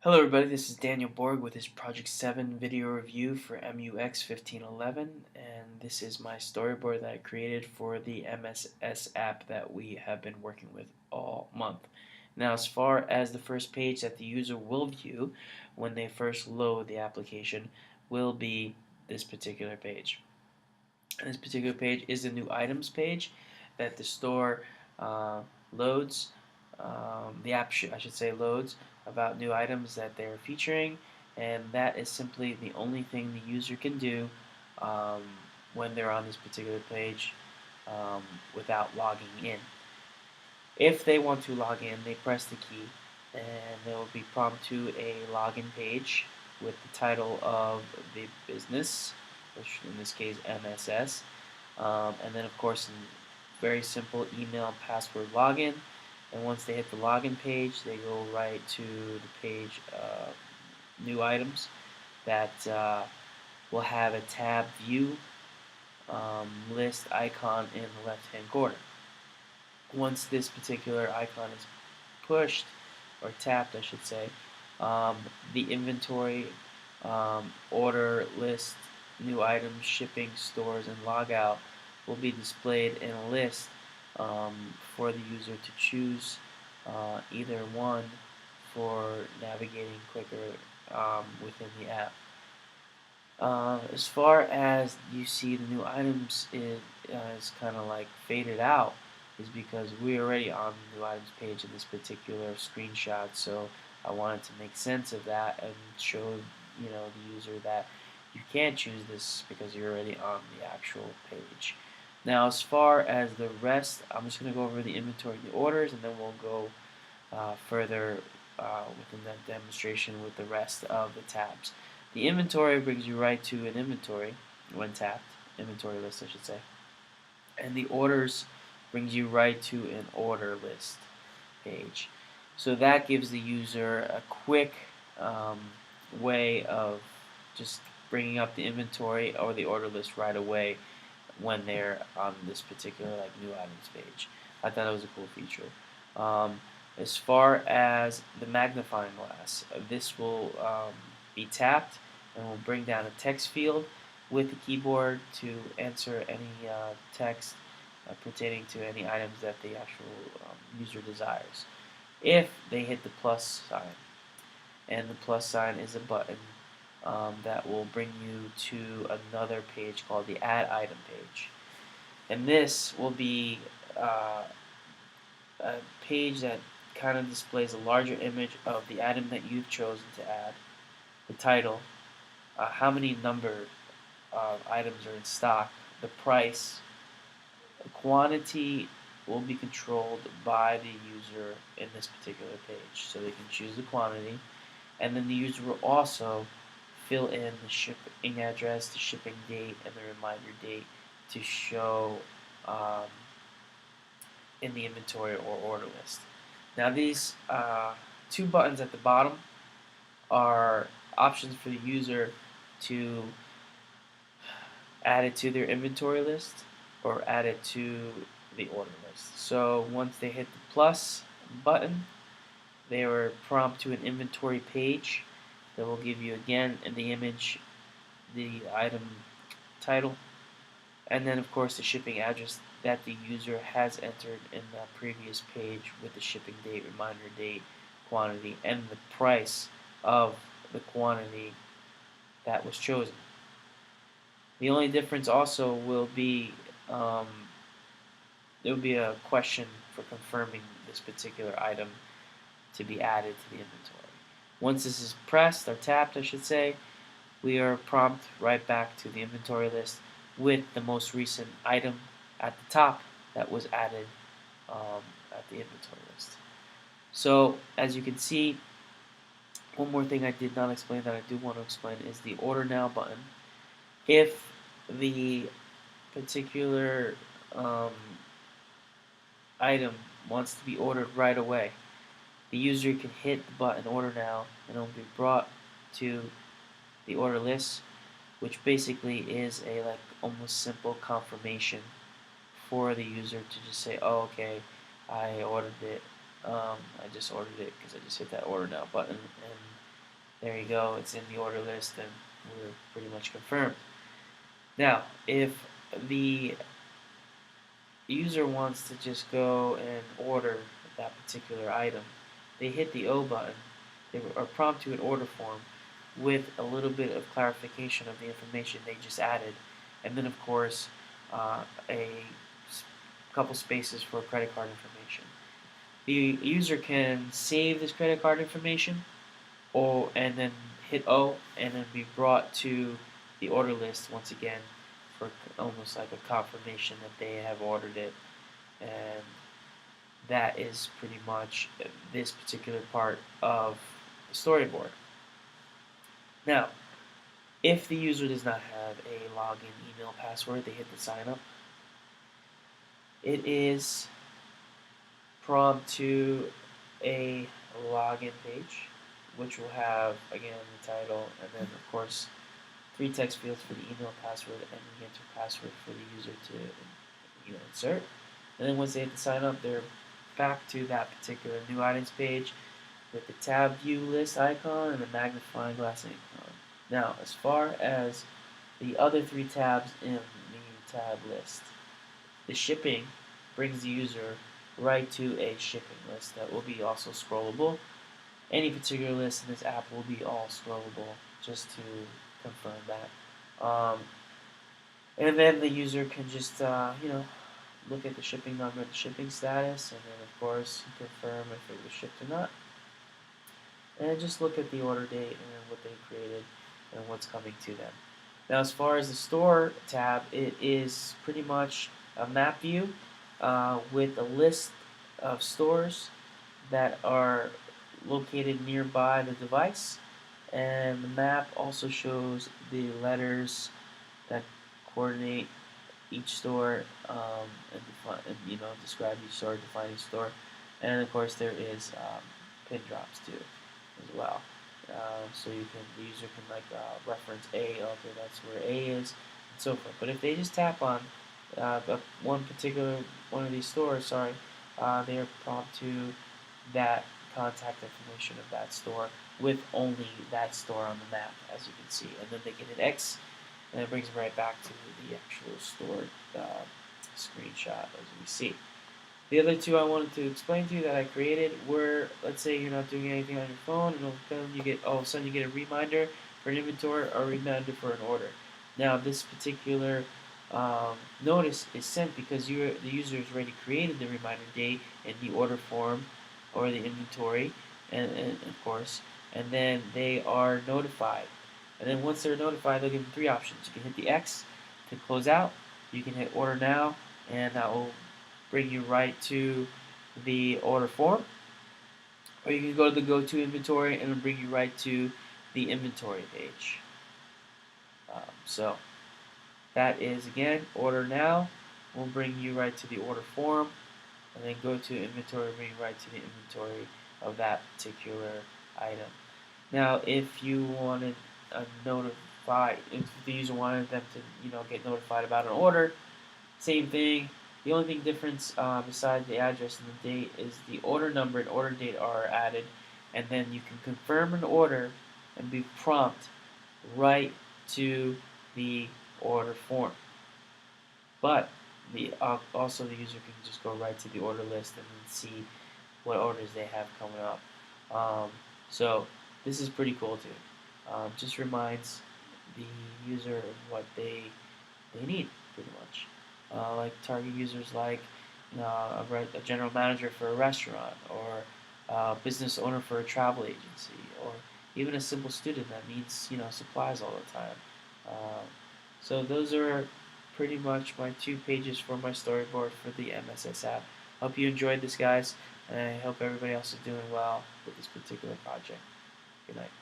Hello everybody, this is Daniel Borg with his Project 7 video review for MUX 1511, and this is my storyboard that I created for the MSS app that we have been working with all month. Now, as far as the first page that the user will view when they first load the application will be this particular page. And this particular page is the new items page that the store uh, loads. The app, I should say, loads about new items that they're featuring, and that is simply the only thing the user can do um, when they're on this particular page um, without logging in. If they want to log in, they press the key, and they will be prompted to a login page with the title of the business, which in this case MSS, and then of course very simple email and password login. And once they hit the login page, they go right to the page new items that will have a tab view list icon in the left hand corner. Once this particular icon is pushed or tapped, I should say, um, the inventory, order list, new items, shipping, stores, and logout will be displayed in a list for the user to choose either one for navigating quicker within the app. As far as you see the new items is kind of like faded out is because we're already on the new items page in this particular screenshot, so I wanted to make sense of that and show the user that you can't choose this because you're already on the actual page. Now, as far as the rest, I'm just going to go over the inventory and the orders, and then we'll go further within that demonstration with the rest of the tabs. The inventory brings you right to an inventory when tapped, inventory list I should say, and the orders brings you right to an order list page. So that gives the user a quick way of just bringing up the inventory or the order list right away when they're on this particular new items page. I thought it was a cool feature. As far as the magnifying glass, this will be tapped and will bring down a text field with the keyboard to answer any text pertaining to any items that the actual user desires. If they hit the plus sign, and the plus sign is a button that will bring you to another page called the Add Item page. And this will be a page that kind of displays a larger image of the item that you've chosen to add, the title, how many number of items are in stock, the price. The quantity will be controlled by the user in this particular page, so they can choose the quantity, and then the user will also fill in the shipping address, the shipping date, and the reminder date to show in the inventory or order list. Now these two buttons at the bottom are options for the user to add it to their inventory list or add it to the order list. So once they hit the plus button, they are prompted to an inventory page that will give you again in the image the item title, and then of course the shipping address that the user has entered in that previous page with the shipping date, reminder date, quantity, and the price of the quantity that was chosen. The only difference also will be there will be a question for confirming this particular item to be added to the inventory. Once this is pressed or tapped, I should say, we are prompted right back to the inventory list with the most recent item at the top that was added at the inventory list. So as you can see, one more thing I did not explain that I do want to explain is the Order Now button. If the particular item wants to be ordered right away, the user can hit the button Order Now and it will be brought to the order list, which basically is a almost simple confirmation for the user to just say, oh, okay, I ordered it. I just ordered it because I just hit that Order Now button, and there you go, it's in the order list and we're pretty much confirmed. Now, if the user wants to just go and order that particular item, they hit the O button, they are prompted to an order form with a little bit of clarification of the information they just added, and then of course a couple spaces for credit card information. The user can save this credit card information, or and then hit O, and then be brought to the order list once again for almost like a confirmation that they have ordered it. And that is pretty much this particular part of the storyboard. Now, if the user does not have a login email password, they hit the sign up. It is prompt to a login page, which will have again the title and then of course 3 text fields for the email password and the enter password for the user to insert. And then once they hit the sign up, they're back to that particular new items page with the tab view list icon and the magnifying glass icon. Now, as far as the other 3 tabs in the tab list, the shipping brings the user right to a shipping list that will be also scrollable. Any particular list in this app will be all scrollable, just to confirm that. And then the user can just, look at the shipping number, the shipping status, and then of course confirm if it was shipped or not. And just look at the order date and what they created and what's coming to them. Now, as far as the store tab, it is pretty much a map view with a list of stores that are located nearby the device, and the map also shows the letters that coordinate each store and describe each store, define each store, and of course there is pin drops too as well. So the user can reference A, okay, that's where A is, and so forth. But if they just tap on one of these stores, they are prompted to that contact information of that store with only that store on the map, as you can see, and then they get an X, and it brings them right back to the actual store screenshot, as we see. The other 2 I wanted to explain to you that I created were, let's say you're not doing anything on your phone, and all of a sudden you get a reminder for an inventory or a reminder for an order. Now, this particular notice is sent because the user has already created the reminder date in the order form or the inventory, and of course, and then they are notified. And then once they're notified, they'll give them 3 options. You can hit the X to close out. You can hit order now, and that will bring you right to the order form. Or you can go to the go to inventory and it'll bring you right to the inventory page. So that is, again, order now will bring you right to the order form, and then go to inventory will bring you right to the inventory of that particular item. Now, if you wanted if the user wanted them to get notified about an order, same thing. The only thing difference besides the address and the date is the order number and order date are added, and then you can confirm an order and be prompt right to the order form. But also the user can just go right to the order list and then see what orders they have coming up. So this is pretty cool too. Just reminds the user of what they need pretty much. Like target users like a general manager for a restaurant, or a business owner for a travel agency, or even a simple student that needs supplies all the time. So those are pretty much my 2 pages for my storyboard for the MSS app. Hope you enjoyed this, guys, and I hope everybody else is doing well with this particular project. Good night.